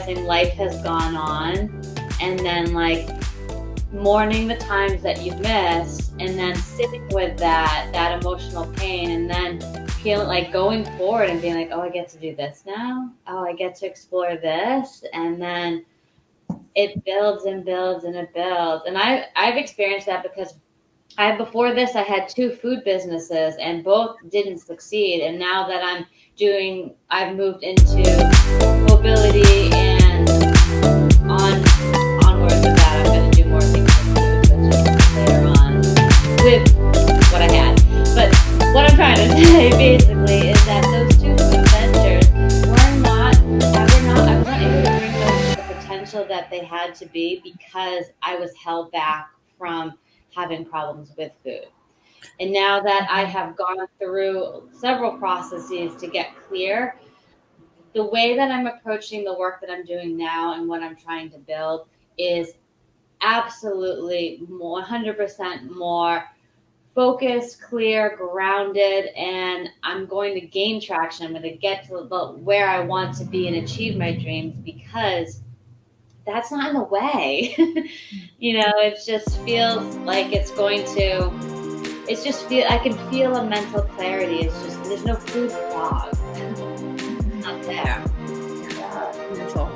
realizing life has gone on, and then like mourning the times that you've missed, and then sitting with that emotional pain, and then feeling like going forward and being like, oh, I get to do this now. Oh, I get to explore this. And then it builds and builds and it builds. And I've experienced that because before this, I had 2 food businesses and both didn't succeed. And now that I've moved into mobility and onwards with that, I'm going to do more things with food, which is later on with what I had. But what I'm trying to say basically is that those 2 food ventures I wasn't able to bring those to the potential that they had to be because I was held back from having problems with food. And now that I have gone through several processes to get clear, the way that I'm approaching the work that I'm doing now and what I'm trying to build is absolutely 100% more focused, clear, grounded, and I'm going to gain traction. I'm going to get to where I want to be and achieve my dreams because that's not in the way. It just feels like I can feel a mental clarity. It's just, there's no food fog. Not there. Yeah, beautiful.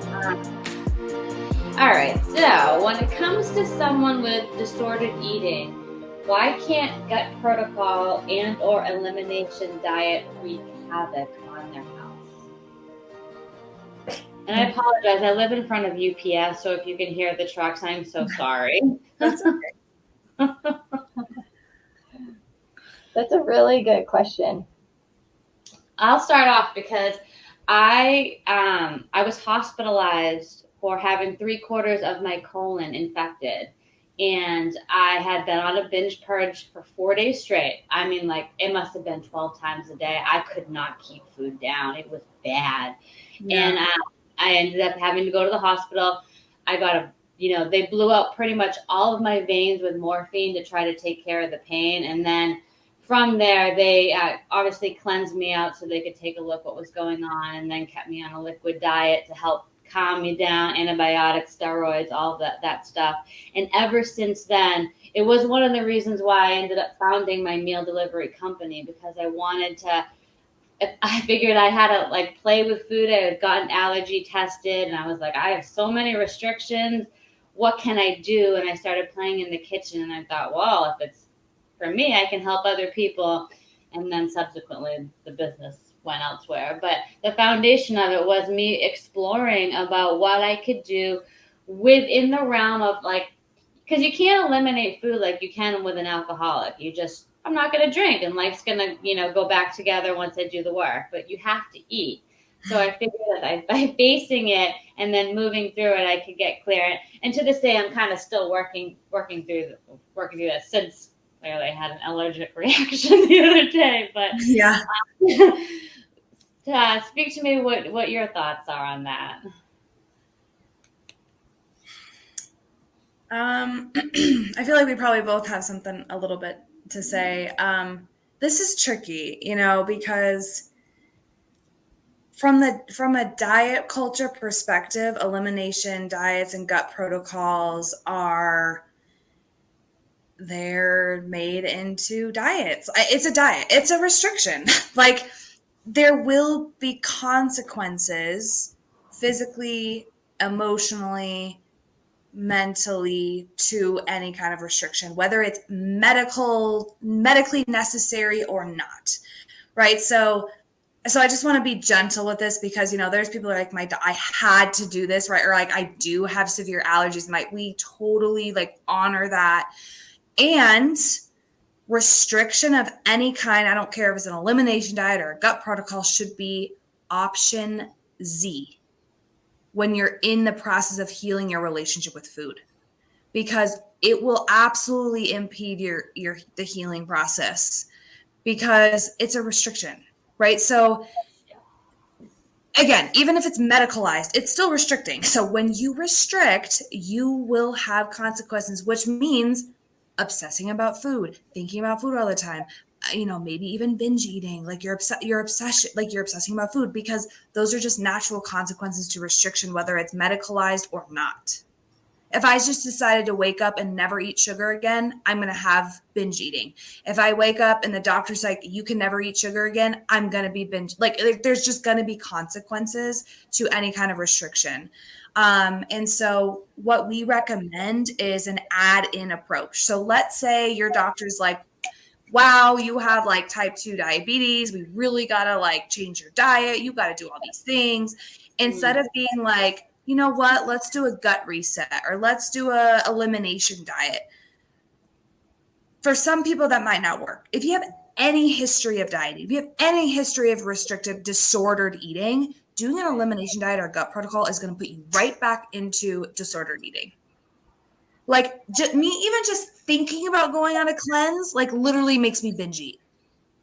All right. So when it comes to someone with distorted eating, why can't gut protocol and or elimination diet wreak havoc on their health? And I apologize. I live in front of UPS, so if you can hear the trucks, I'm so sorry. That's okay. That's a really good question. I'll start off because I was hospitalized for having 3/4 of my colon infected. And I had been on a binge purge for 4 days straight. I mean, like, it must have been 12 times a day. I could not keep food down. It was bad. Yeah. And I ended up having to go to the hospital. I got they blew out pretty much all of my veins with morphine to try to take care of the pain. And then from there, they obviously cleansed me out so they could take a look what was going on, and then kept me on a liquid diet to help calm me down, antibiotics, steroids, all that stuff. And ever since then, it was one of the reasons why I ended up founding my meal delivery company, because I figured I had to play with food. I had gotten allergy tested, and I was like, I have so many restrictions. What can I do? And I started playing in the kitchen, and I thought, well, if it's for me, I can help other people. And then subsequently the business went elsewhere. But the foundation of it was me exploring about what I could do within the realm of because you can't eliminate food like you can with an alcoholic. I'm not going to drink and life's going to, go back together once I do the work, but you have to eat. So I figured that by facing it and then moving through it, I could get clear. And to this day, I'm kind of still working through that, since clearly I had an allergic reaction the other day. But yeah. Speak to me what your thoughts are on that. I feel like we probably both have something a little bit to say. This is tricky, because from a diet culture perspective, elimination diets and gut protocols they're made into diets. It's a diet. It's a restriction. There will be consequences physically, emotionally, mentally to any kind of restriction, whether it's medically necessary or not. Right. So I just want to be gentle with this because, there's people who are like, I had to do this, right? Or I do have severe allergies. We totally honor that. And restriction of any kind, I don't care if it's an elimination diet or a gut protocol, should be option Z when you're in the process of healing your relationship with food, because it will absolutely impede the healing process because it's a restriction, right? So again, even if it's medicalized, it's still restricting. So when you restrict, you will have consequences, which means obsessing about food, thinking about food all the time, maybe even binge eating, like you're obsessing about food, because those are just natural consequences to restriction, whether it's medicalized or not. If I just decided to wake up and never eat sugar again, I'm going to have binge eating. If I wake up and the doctor's like, you can never eat sugar again, I'm going to be binge. Like there's just going to be consequences to any kind of restriction. And so what we recommend is an add-in approach. So let's say your doctor's like, wow, you have like type 2 diabetes. We really got to like change your diet. You got to do all these things. Instead of being like, you know what, let's do a gut reset or let's do a elimination diet. For some people that might not work. If you have any history of dieting, if you have any history of restrictive disordered eating, doing an elimination diet or gut protocol is going to put you right back into disordered eating. Like me even just thinking about going on a cleanse, like literally makes me binge eat.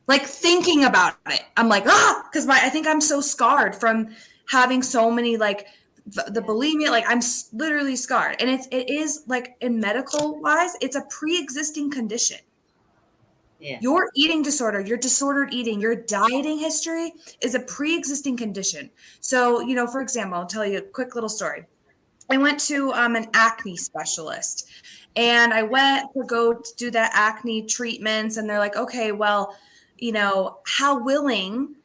Like thinking about it, I'm like, because I think I'm so scarred from having so many like the bulimia. Like I'm literally scarred, and it is like in medical wise, it's a pre-existing condition. Yeah. Your eating disorder, your disordered eating, your dieting history is a pre-existing condition. So, for example, I'll tell you a quick little story. I went to an acne specialist, and I went to go do that acne treatments, and they're like, okay, well, how willing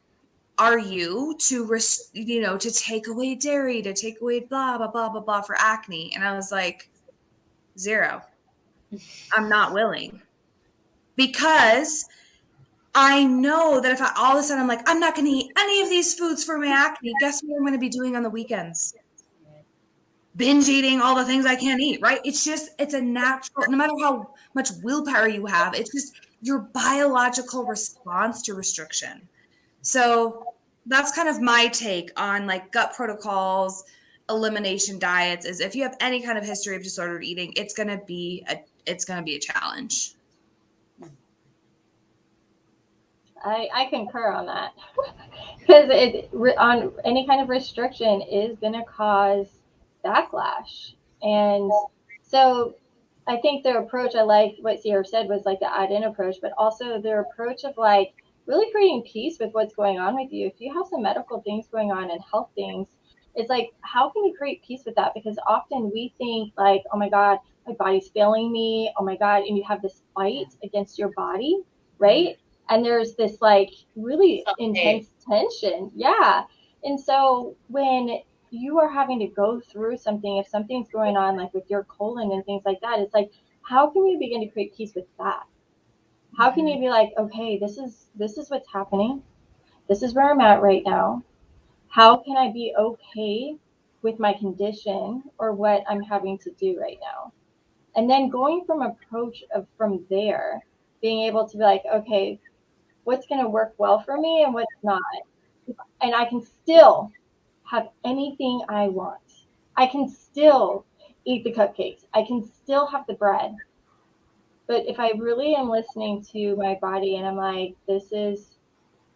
are you to, to take away dairy, to take away blah, blah, blah, blah, blah for acne? And I was like, 0. I'm not willing, because I know that if all of a sudden I'm like, I'm not going to eat any of these foods for my acne, guess what I'm going to be doing on the weekends? Binge eating all the things I can't eat, right? It's a natural, no matter how much willpower you have, it's just your biological response to restriction. So that's kind of my take on like gut protocols, elimination diets, is if you have any kind of history of disordered eating, it's going to be a challenge. I concur on that, because on any kind of restriction is going to cause backlash. And so I think the approach, I like what Ciara said, was like the add-in approach, but also the approach of like really creating peace with what's going on with you. If you have some medical things going on and health things, it's like, how can you create peace with that? Because often we think like, oh my God, my body's failing me. Oh my God. And you have this fight against your body, right? And there's this like really intense tension. Yeah. And so when you are having to go through something, if something's going on like with your colon and things like that, it's like, how can you begin to create peace with that? How can you be like, okay, this is what's happening. This is where I'm at right now. How can I be okay with my condition or what I'm having to do right now? And then going from there, being able to be like, okay, what's going to work well for me and what's not. And I can still have anything I want. I can still eat the cupcakes. I can still have the bread. But if I really am listening to my body and I'm like, is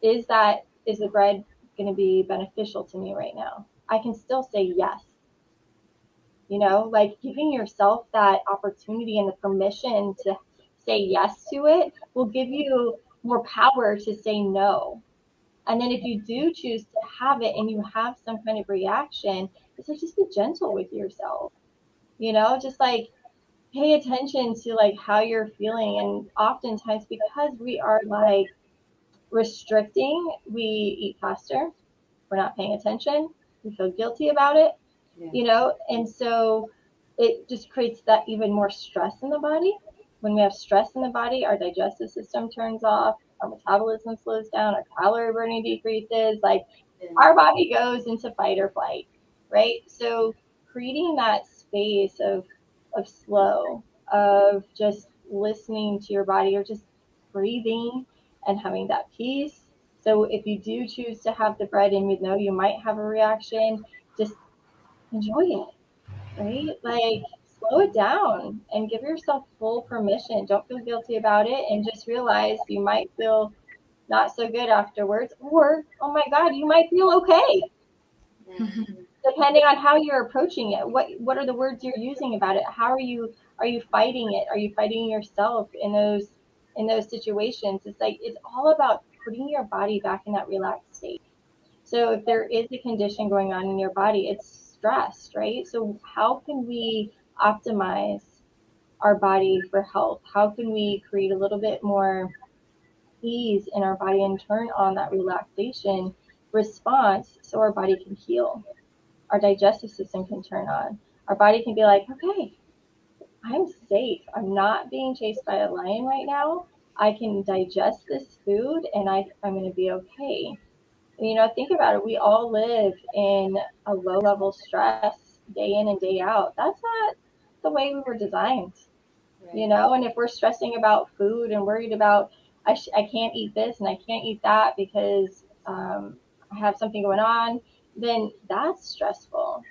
the bread going to be beneficial to me right now? I can still say yes. Like giving yourself that opportunity and the permission to say yes to it will give you more power to say no. And then if you do choose to have it and you have some kind of reaction, it's like, just be gentle with yourself, just like pay attention to like how you're feeling. And oftentimes, because we are like restricting, we eat faster. We're not paying attention. We feel guilty about it, and so it just creates that even more stress in the body. When we have stress in the body, our digestive system turns off, our metabolism slows down, our calorie burning decreases, like our body goes into fight or flight, right? So creating that space of slow, of just listening to your body, or just breathing and having that peace. So if you do choose to have the bread and you know you might have a reaction, just enjoy it, right? Like slow it down and give yourself full permission. Don't feel guilty about it, and just realize you might feel not so good afterwards, or oh my God, you might feel okay. Depending on how you're approaching it. What are the words you're using about it? How are you fighting it? Are you fighting yourself in in those situations, it's like it's all about putting your body back in that relaxed state. So if there is a condition going on in your body, it's stress, right? So how can we optimize our body for health? How can we create a little bit more ease in our body and turn on that relaxation response so our body can heal? Our digestive system can turn on. Our body can be like, okay, I'm safe. I'm not being chased by a lion right now. I can digest this food and I'm going to be okay. Think about it. We all live in a low level stress day in and day out. That's not the way we were designed, Right. And if we're stressing about food and worried about, I can't eat this and I can't eat that because I have something going on, then that's stressful.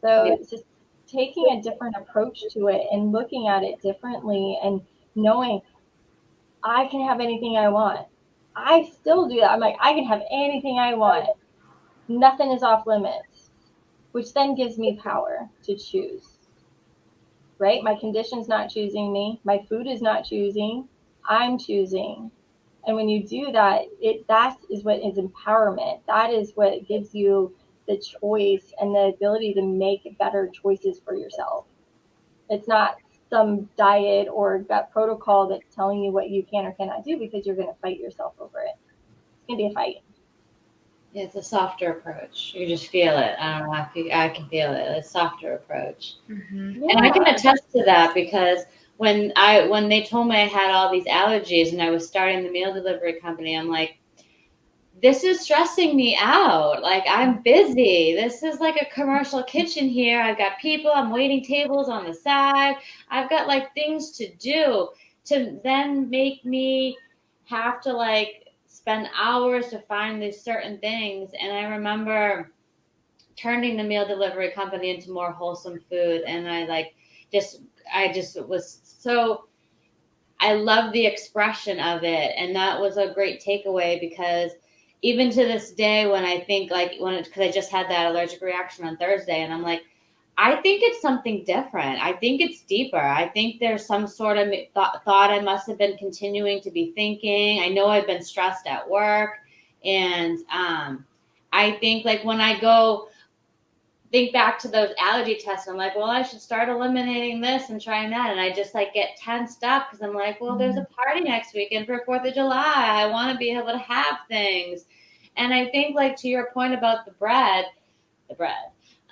So Yeah. it's just taking a different approach to it and looking at it differently and knowing I can have anything I want. I still do that. I'm like, I can have anything I want. Nothing is off limits, which then gives me power to choose, right? My condition's not choosing me. My food is not choosing. I'm choosing. And when you do that, that is what is empowerment. That is what gives you the choice and the ability to make better choices for yourself. It's not some diet or gut protocol that's telling you what you can or cannot do because you're going to fight yourself over it. It's going to be a fight. It's a softer approach. You just feel it. I don't know if I can feel it. A softer approach. Mm-hmm. And I can Yeah. attest to that because when they told me I had all these allergies and I was starting the meal delivery company, I'm like, this is stressing me out. Like, I'm busy. This is like a commercial kitchen here. I've got people, I'm waiting tables on the side. I've got like things to do to then make me have to like spend hours to find these certain things. And I remember turning the meal delivery company into more wholesome food. And I just was so, I love the expression of it. And that was a great takeaway because even to this day, when I think like because I just had that allergic reaction on Thursday, and I'm like, I think it's something different. I think it's deeper. I think there's some sort of thought I must have been continuing to be thinking. I know I've been stressed at work. And I think like when I go think back to those allergy tests, I'm like, well, I should start eliminating this and trying that. And I just like get tensed up because I'm like, well, there's a party next weekend for 4th of July. I want to be able to have things. And I think like to your point about the bread,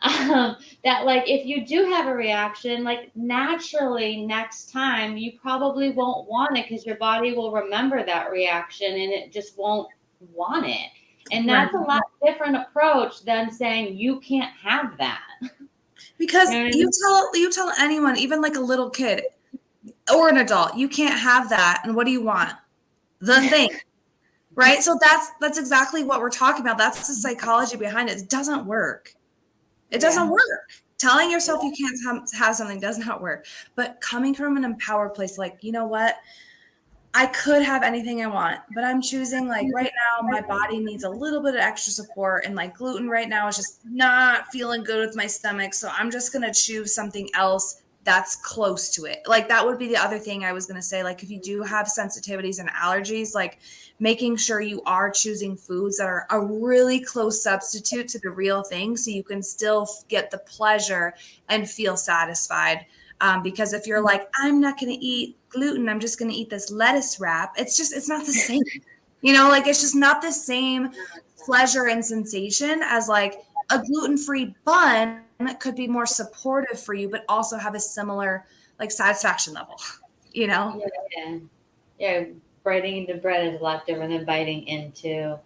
that like if you do have a reaction, like naturally next time you probably won't want it because your body will remember that reaction and it just won't want it. And that's a Right. lot different approach than saying you can't have that. Because You know what I mean? you tell anyone, even like a little kid or an adult, you can't have that. And what do you want? The thing. Right? So that's exactly what we're talking about. That's the psychology behind it. It doesn't work. It doesn't Yeah. work. Telling yourself you can't have something does not work. But coming from an empowered place, like, you know what? I could have anything I want, but I'm choosing like right now, my body needs a little bit of extra support, and like gluten right now is just not feeling good with my stomach. So I'm just going to choose something else that's close to it. Like that would be the other thing I was going to say. Like if you do have sensitivities and allergies, like making sure you are choosing foods that are a really close substitute to the real thing so you can still get the pleasure and feel satisfied. Because if you're like, I'm not going to eat gluten, I'm just going to eat this lettuce wrap, it's not the same. Like it's just not the same pleasure and sensation as like a gluten-free bun could be more supportive for you, but also have a similar like satisfaction level, Yeah. Yeah. Biting into bread is a lot different than biting into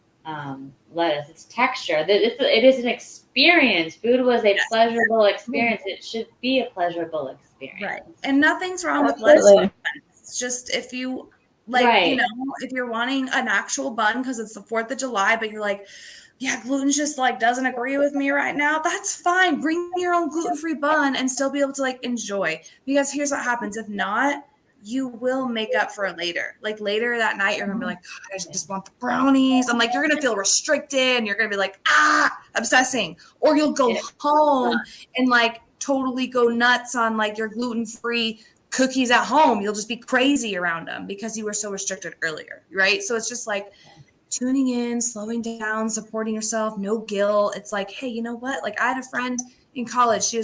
lettuce. It's texture. It is an experience. Food was a pleasurable experience. It should be a pleasurable experience. Right. And nothing's wrong with lettuce. Absolutely. It's just if you Right. if you're wanting an actual bun because it's the 4th of July, but you're like, yeah, gluten just like doesn't agree with me right now. That's fine. Bring your own gluten-free bun and still be able to like enjoy. Because here's what happens. If not, you will make up for it later. Like later that night, you're gonna be like, God, I just want the brownies. I'm like, you're gonna feel restricted and you're gonna be like, obsessing. Or you'll go home and like totally go nuts on like your gluten-free cookies at home, you'll just be crazy around them because you were so restricted earlier, right? So it's just like tuning in, slowing down, supporting yourself, no guilt. It's like, hey, you know what? Like I had a friend in college. She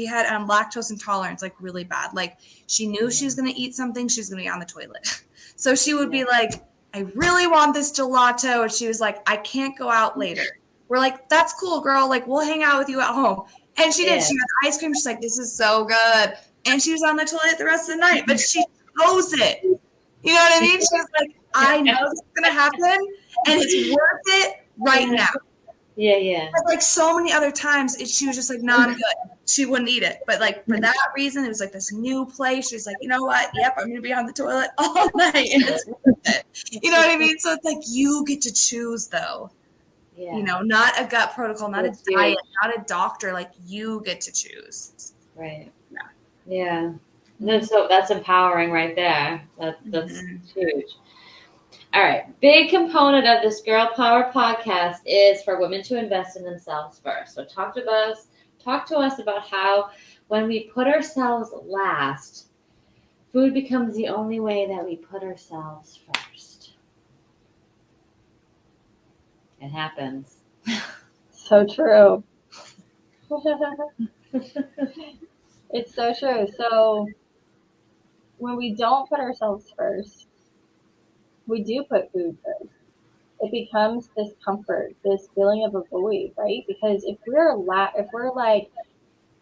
had lactose intolerance, like really bad. Like she knew she was gonna eat something, she was gonna be on the toilet. So she would be like, I really want this gelato. And she was like, I can't go out later. We're like, that's cool, girl. Like we'll hang out with you at home. And she did. She got ice cream. She's like, this is so good. And she was on the toilet the rest of the night, but she chose it. You know what I mean? She was like, I know this is going to happen and it's worth it right now. Yeah. But like so many other times, she was just like, no, I'm good. She wouldn't eat it. But like for that reason, it was like this new place. She's like, you know what? Yep, I'm going to be on the toilet all night and it's worth it. You know what I mean? So it's like you get to choose though. Yeah. You know, not a gut protocol, not a diet, not a doctor. Like you get to choose. Right. Yeah. That's empowering right there. That's huge. All right. Big component of this Girl Power podcast is for women to invest in themselves first. So talk to us about how when we put ourselves last, food becomes the only way that we put ourselves first. It happens. So true. It's so true. So when we don't put ourselves first, we do put food first. It becomes this comfort, this feeling of a void, right? Because if we're like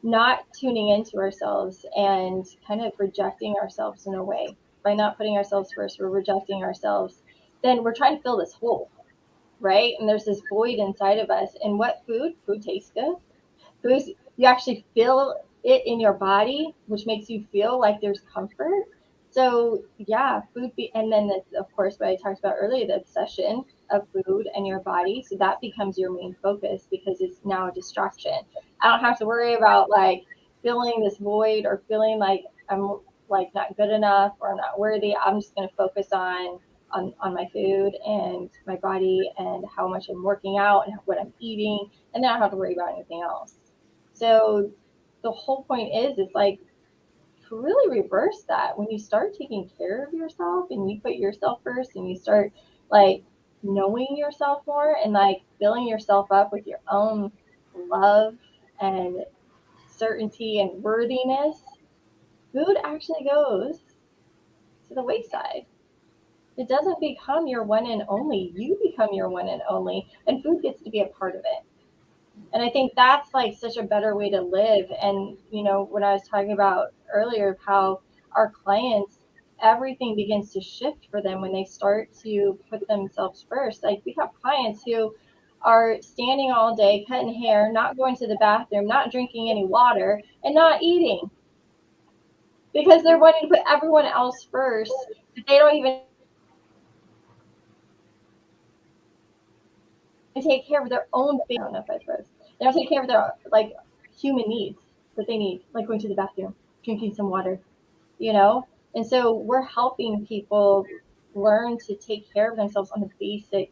not tuning into ourselves and kind of rejecting ourselves in a way, by not putting ourselves first, we're rejecting ourselves, then we're trying to fill this hole, right? And there's this void inside of us. And what food? Food tastes good. Food, you actually feel it in your body, which makes you feel like there's comfort. So yeah, and then of course what I talked about earlier, the obsession of food and your body. So that becomes your main focus because it's now a distraction. I don't have to worry about like feeling this void or feeling like I'm like not good enough or I'm not worthy. I'm just going to focus on my food and my body and how much I'm working out and what I'm eating, and then I don't have to worry about anything else. So the whole point is, it's like to really reverse that. When you start taking care of yourself and you put yourself first and you start like knowing yourself more and like filling yourself up with your own love and certainty and worthiness, food actually goes to the wayside. It doesn't become your one and only. You become your one and only, and food gets to be a part of it. And I think that's like such a better way to live. And when I was talking about earlier of how our clients, everything begins to shift for them when they start to put themselves first. Like we have clients who are standing all day cutting hair, not going to the bathroom, not drinking any water, and not eating because they're wanting to put everyone else first, but they don't even take care of their own family. I don't know if that's first. They don't take care of their like human needs that they need, like going to the bathroom, drinking some water, you know? And so we're helping people learn to take care of themselves on a basic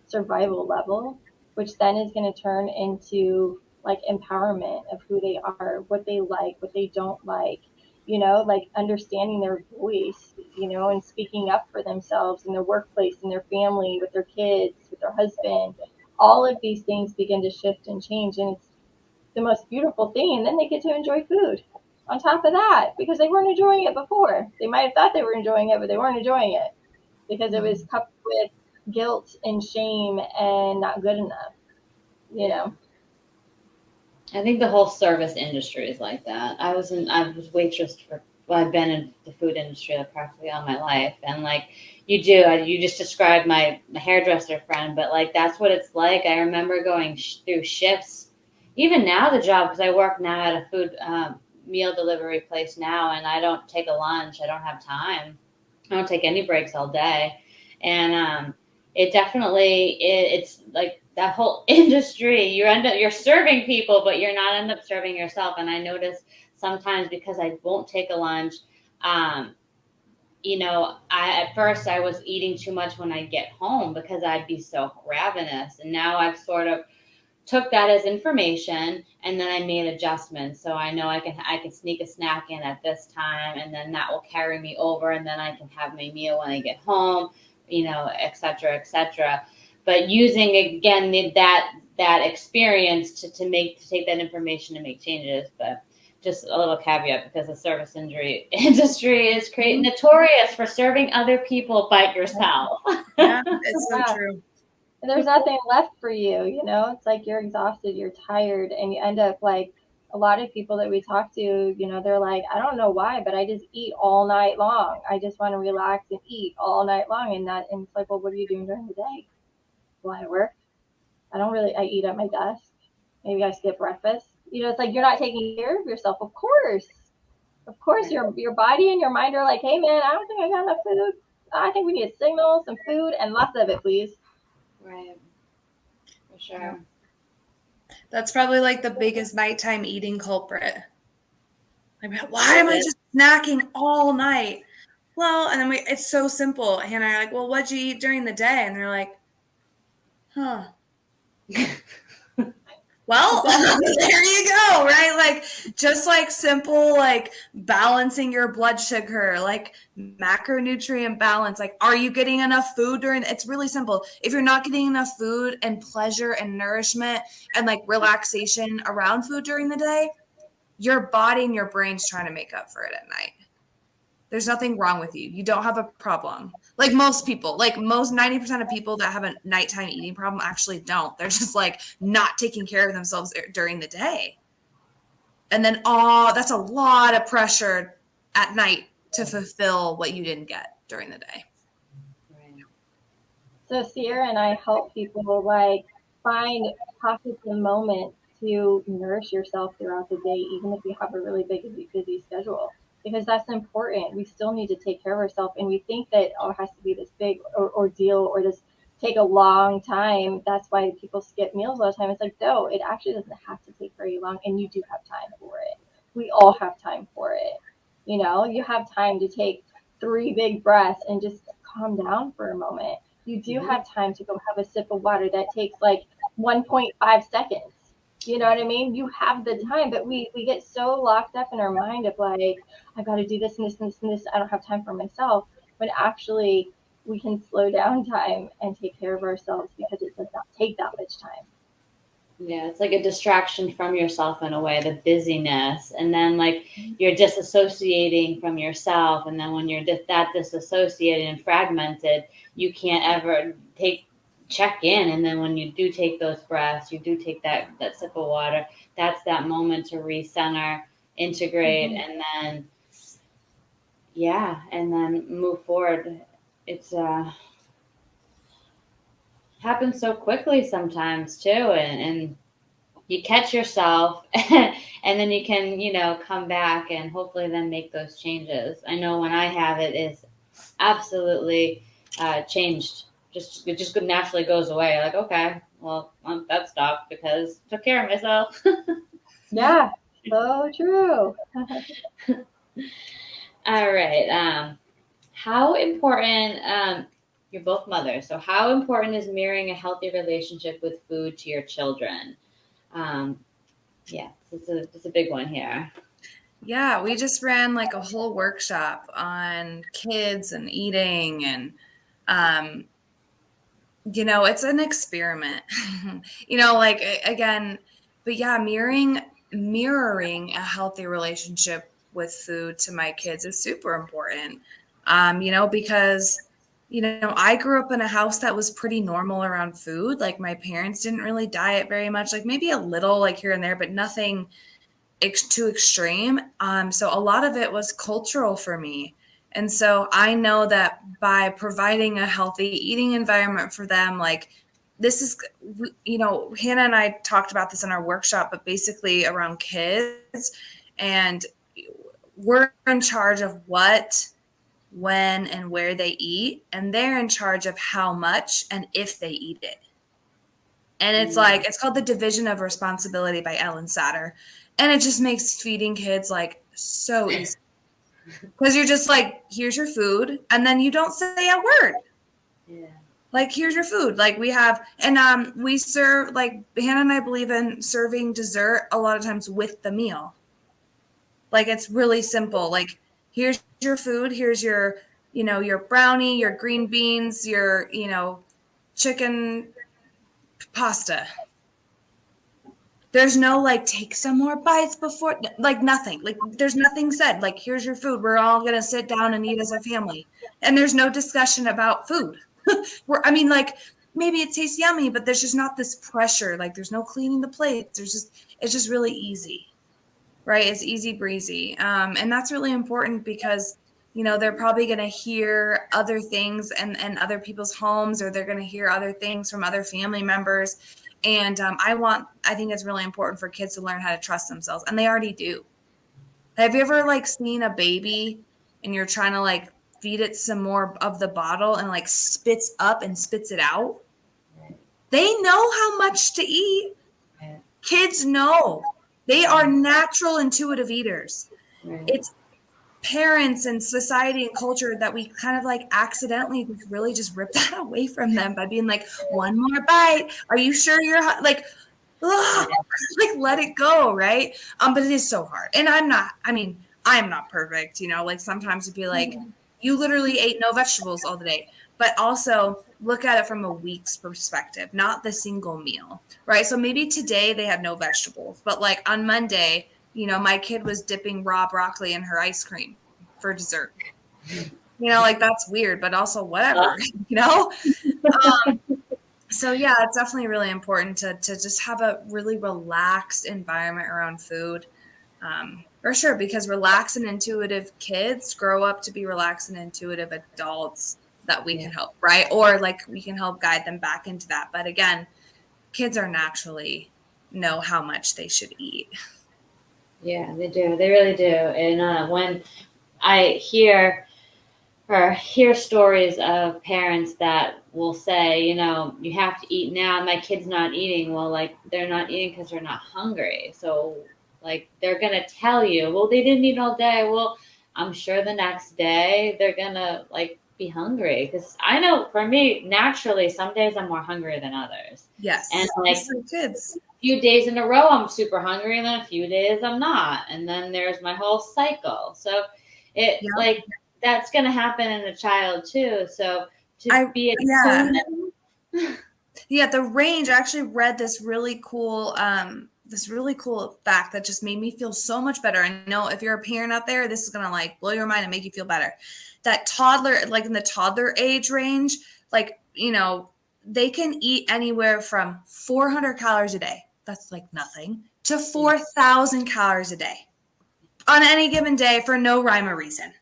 survival level, which then is going to turn into like empowerment of who they are, what they like, what they don't like, like understanding their voice, and speaking up for themselves in their workplace, in their family, with their kids, with their husband. All of these things begin to shift and change, and it's the most beautiful thing. And then they get to enjoy food on top of that because they weren't enjoying it before. They might have thought they were enjoying it, but they weren't enjoying it because it was coupled with guilt and shame and not good enough. I think the whole service industry is like that. I was waitress I've been in the food industry like practically all my life, and like you just described my hairdresser friend, but like that's what it's like. I remember going through shifts, even now the job, because I work now at a food meal delivery place now, and I don't take a lunch. I don't have time. I don't take any breaks all day, and it definitely it's like that whole industry. You're serving people, but you're not end up serving yourself. And I notice sometimes because I won't take a lunch, at first I was eating too much when I get home because I'd be so ravenous, and now I've sort of took that as information, and then I made adjustments. So I know I can sneak a snack in at this time, and then that will carry me over, and then I can have my meal when I get home, et cetera, et cetera. But using again that experience to take that information and make changes. But just a little caveat, because the service injury industry is notorious for serving other people but yourself. Yeah, it's so Yeah. true. There's nothing left for you, It's like you're exhausted, you're tired, and you end up like a lot of people that we talk to, they're like, I don't know why, but I just eat all night long. I just want to relax and eat all night long. And it's like, well, what are you doing during the day? Well, I work. I eat at my desk. Maybe I skip breakfast. It's like you're not taking care of yourself. Of course. Of course, your body and your mind are like, hey man, I don't think I got enough food. I think we need a signal, some food, and lots of it, please. Right. For sure. Yeah. That's probably like the biggest nighttime eating culprit. Like, why am I just snacking all night? Well, and then it's so simple. Hannah and I are like, well, what'd you eat during the day? And they're like, huh. Well, there you go, right? Like, just like simple, like balancing your blood sugar, like macronutrient balance. Like, are you getting enough food it's really simple. If you're not getting enough food and pleasure and nourishment and like relaxation around food during the day, your body and your brain's trying to make up for it at night. There's nothing wrong with you. You don't have a problem. Like most people, like most 90% of people that have a nighttime eating problem actually don't. They're just like not taking care of themselves during the day. And then, that's a lot of pressure at night to fulfill what you didn't get during the day. Right. So Ciara and I help people like find pockets and moments to nourish yourself throughout the day, even if you have a really busy schedule, because that's important. We still need to take care of ourselves, and we think that it has to be this big ordeal or this take a long time. That's why people skip meals all the time. It's like, no, it actually doesn't have to take very long, and you do have time for it. We all have time for it. You have time to take 3 big breaths and just calm down for a moment. You do have time to go have a sip of water that takes like 1.5 seconds. You know what I mean? You have the time, but we get so locked up in our mind of like, I got to do this and this and this and this. I don't have time for myself. But actually, we can slow down time and take care of ourselves because it does not take that much time. Yeah, it's like a distraction from yourself in a way, the busyness. And then like you're disassociating from yourself. And then when you're that disassociated and fragmented, you can't ever check in. And then when you do take those breaths, you do take that sip of water, that's that moment to recenter, integrate, and then and then move forward. It's happens so quickly sometimes too, and you catch yourself and then you can come back and hopefully then make those changes. I know when I have it is absolutely changed. It just naturally goes away, like, okay, well, that stopped because I took care of myself. Yeah, so true. All right. How important, you're both mothers, so how important is mirroring a healthy relationship with food to your children? um, Yeah, it's a big one here. Yeah, we just ran like a whole workshop on kids and eating and um it's an experiment. Like again, but yeah, mirroring a healthy relationship with food to my kids is super important. Because I grew up in a house that was pretty normal around food. Like my parents didn't really diet very much, like maybe a little like here and there, but nothing too extreme. So a lot of it was cultural for me. And so I know that by providing a healthy eating environment for them, like this is, Hannah and I talked about this in our workshop, but basically around kids, and we're in charge of what, when, and where they eat, and they're in charge of how much and if they eat it. And it's called The Division of Responsibility by Ellen Satter. And it just makes feeding kids like so easy. Because you're just like, here's your food. And then you don't say a word. Yeah. Like, here's your food. Like, we have, and we serve, like, Hannah and I believe in serving dessert a lot of times with the meal. Like, it's really simple. Like, here's your food. Here's your, your brownie, your green beans, your, chicken pasta. There's no like take some more bites before, like nothing. Like there's nothing said. Like here's your food. We're all gonna sit down and eat as a family, and there's no discussion about food. I mean, like maybe it tastes yummy, but there's just not this pressure. Like there's no cleaning the plates. It's just really easy, right? It's easy breezy, and that's really important because they're probably going to hear other things and other people's homes, or they're going to hear other things from other family members. And I think it's really important for kids to learn how to trust themselves, and they already do. Have you ever like seen a baby and you're trying to like feed it some more of the bottle and like spits up and spits it out? They know how much to eat. Right. Kids know. They are natural intuitive eaters. Right. It's parents and society and culture that we kind of like accidentally really just rip that away from them by being like, one more bite. Are you sure you're like, ugh, like let it go, right? But it is so hard. And I'm not perfect, like sometimes it'd be like, you literally ate no vegetables all the day. But also look at it from a week's perspective, not the single meal, right? So maybe today they had no vegetables, but like on Monday, my kid was dipping raw broccoli in her ice cream for dessert. Like that's weird, but also whatever, So yeah, it's definitely really important to just have a really relaxed environment around food. For sure, because relaxed and intuitive kids grow up to be relaxed and intuitive adults that we can help, right? Or like we can help guide them back into that. But again, kids are naturally know how much they should eat. Yeah, they do. They really do. And when I hear stories of parents that will say, you have to eat now. My kid's not eating. Well, like they're not eating because they're not hungry. So like they're gonna tell you, well, they didn't eat all day. Well, I'm sure the next day they're gonna like be hungry, because I know for me naturally some days I'm more hungry than others. Yes, and like kids. a few days in a row I'm super hungry, and then a few days I'm not, and then there's my whole cycle. So like that's going to happen in a child too. So to be exposed. Yeah, the range. I actually read this really cool fact that just made me feel so much better. I know if you're a parent out there, this is gonna like blow your mind and make you feel better. That toddler, like in the toddler age range, like they can eat anywhere from 400 calories a day. That's like nothing to 4,000 calories a day on any given day for no rhyme or reason.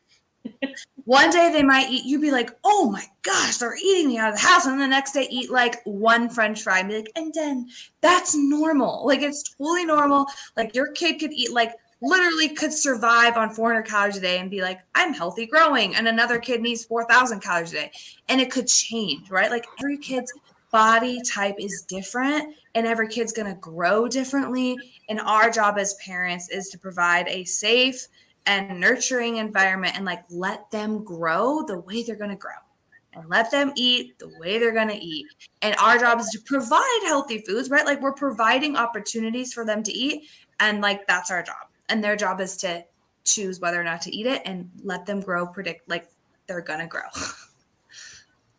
One day they might eat, you'd be like, oh my gosh, they're eating me out of the house. And the next day eat like one French fry and be like, and then that's normal. Like it's totally normal. Like your kid could eat like literally could survive on 400 calories a day and be like, I'm healthy growing. And another kid needs 4,000 calories a day. And it could change, right? Like every kid's body type is different and every kid's going to grow differently. And our job as parents is to provide a safe and nurturing environment and like let them grow the way they're going to grow and let them eat the way they're going to eat. And our job is to provide healthy foods, right? Like we're providing opportunities for them to eat, and like that's our job. And their job is to choose whether or not to eat it and let them grow, predict like they're going to grow.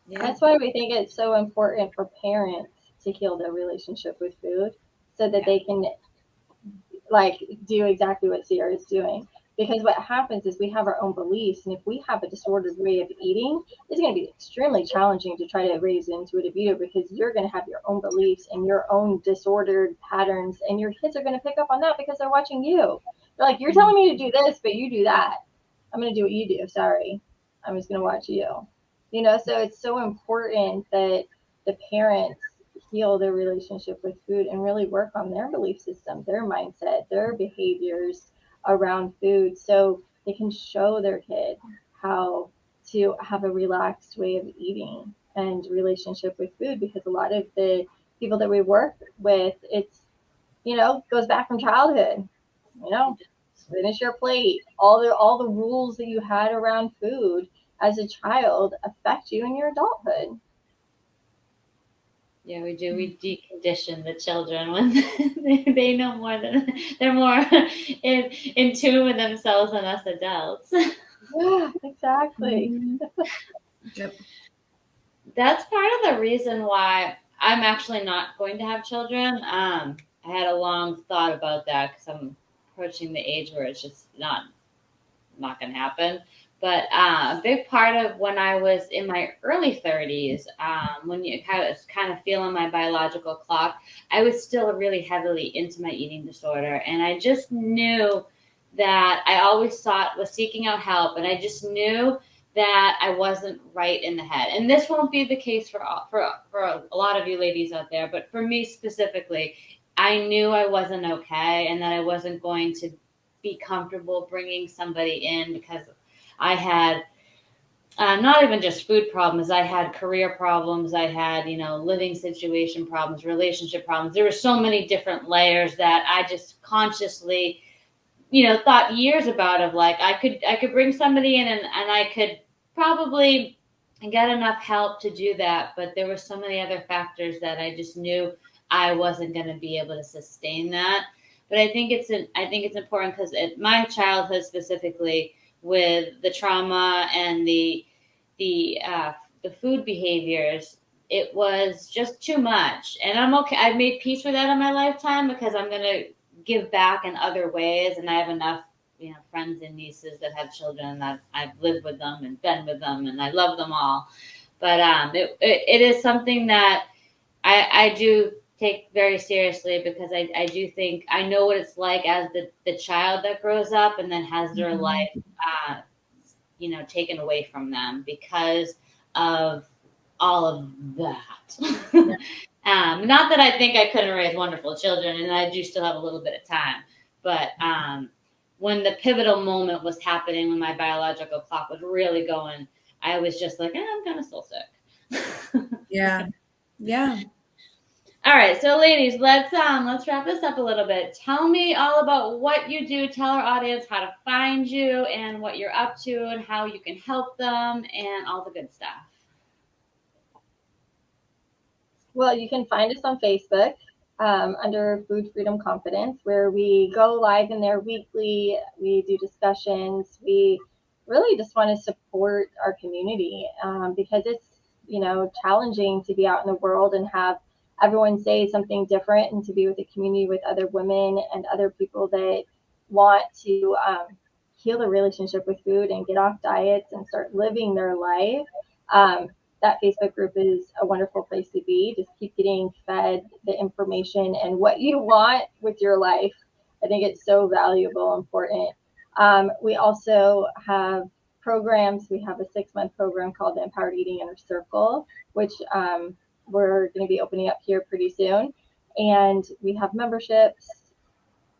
Yeah. That's why we think it's so important for parents to heal their relationship with food so that they can like do exactly what Ciara is doing. Because what happens is we have our own beliefs, and if we have a disordered way of eating, it's going to be extremely challenging to try to raise an intuitive eater, because you're going to have your own beliefs and your own disordered patterns, and your kids are going to pick up on that because they're watching you. They're like, you're telling me to do this, but you do that. I'm going to do what you do. Sorry. I'm just going to watch you. So it's so important that the parents heal their relationship with food and really work on their belief system, their mindset, their behaviors around food, so they can show their kid how to have a relaxed way of eating and relationship with food. Because a lot of the people that we work with, it's goes back from childhood. Finish your plate. All the rules that you had around food as a child affect you in your adulthood. Yeah, we do. We decondition the children when they know more than they're more in tune with themselves than us adults. Yeah, exactly. Yep. That's part of the reason why I'm actually not going to have children. I had a long thought about that because I'm approaching the age where it's just not going to happen. But a big part of when I was in my early 30s, when you kind of feeling my biological clock, I was still really heavily into my eating disorder, and I just knew that I always was seeking out help, and I just knew that I wasn't right in the head. And this won't be the case for a lot of you ladies out there, but for me specifically, I knew I wasn't okay, and that I wasn't going to be comfortable bringing somebody in because I had not even just food problems. I had career problems. I had, living situation problems, relationship problems. There were so many different layers that I just consciously, thought years about of like, I could bring somebody in and I could probably get enough help to do that. But there were so many other factors that I just knew I wasn't going to be able to sustain that. But I think it's important because my childhood specifically with the trauma and the food behaviors, it was just too much. And I'm okay. I've made peace with that in my lifetime because I'm gonna give back in other ways, and I have enough, friends and nieces that have children that I've lived with them and been with them, and I love them all. But it is something that I do take very seriously because I do think I know what it's like as the child that grows up and then has their life, taken away from them because of all of that. Not that I think I couldn't raise wonderful children, and I do still have a little bit of time. But when the pivotal moment was happening, when my biological clock was really going, I was just like, I'm kind of still sick. Yeah. Yeah. All right, so ladies, let's wrap this up a little bit. Tell me all about what you do. Tell our audience how to find you and what you're up to and how you can help them and all the good stuff. Well, you can find us on Facebook under Food Freedom Confidence, where we go live in there weekly. We do discussions. We really just want to support our community because it's, challenging to be out in the world and have everyone say something different and to be with a community with other women and other people that want to heal their relationship with food and get off diets and start living their life. That Facebook group is a wonderful place to be. Just keep getting fed the information and what you want with your life. I think it's so valuable, important. We also have programs. We have a 6-month program called the Empowered Eating Inner Circle, which we're going to be opening up here pretty soon. And we have memberships.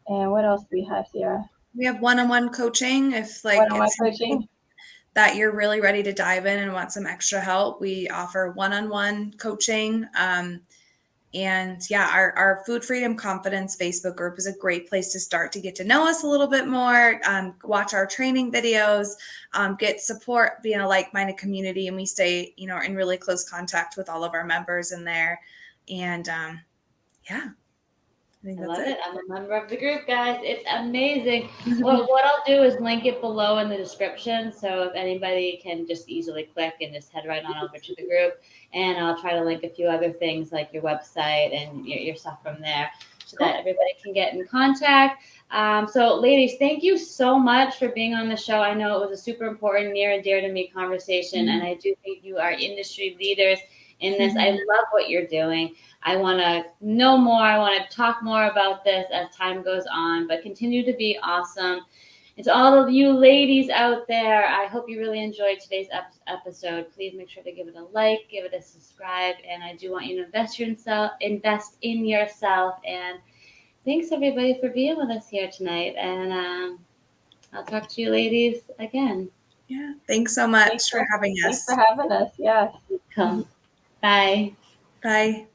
And what else do we have, Ciara? We have one-on-one coaching. If One-on-one it's coaching. that you're really ready to dive in and want some extra help, we offer one-on-one coaching. And yeah, our Food Freedom Confidence Facebook group is a great place to start to get to know us a little bit more, watch our training videos, get support, be in a like-minded community. And we stay, in really close contact with all of our members in there. And yeah. I love it. I'm a member of the group, guys. It's amazing. Well, what I'll do is link it below in the description. So if anybody can just easily click and just head right on over to the group. And I'll try to link a few other things like your website and your stuff from there so that everybody can get in contact. So ladies, thank you so much for being on the show. I know it was a super important, near and dear to me conversation. And I do think you are industry leaders in this. I love what you're doing. I want to know more. I want to talk more about this as time goes on, but continue to be awesome. And to all of you ladies out there, I hope you really enjoyed today's episode. Please make sure to give it a like, give it a subscribe, and I do want you to invest in yourself. And thanks everybody for being with us here tonight. And I'll talk to you ladies again. Yeah. Thanks so much for having us. Thanks for having us. Yes. Cool. Bye. Bye.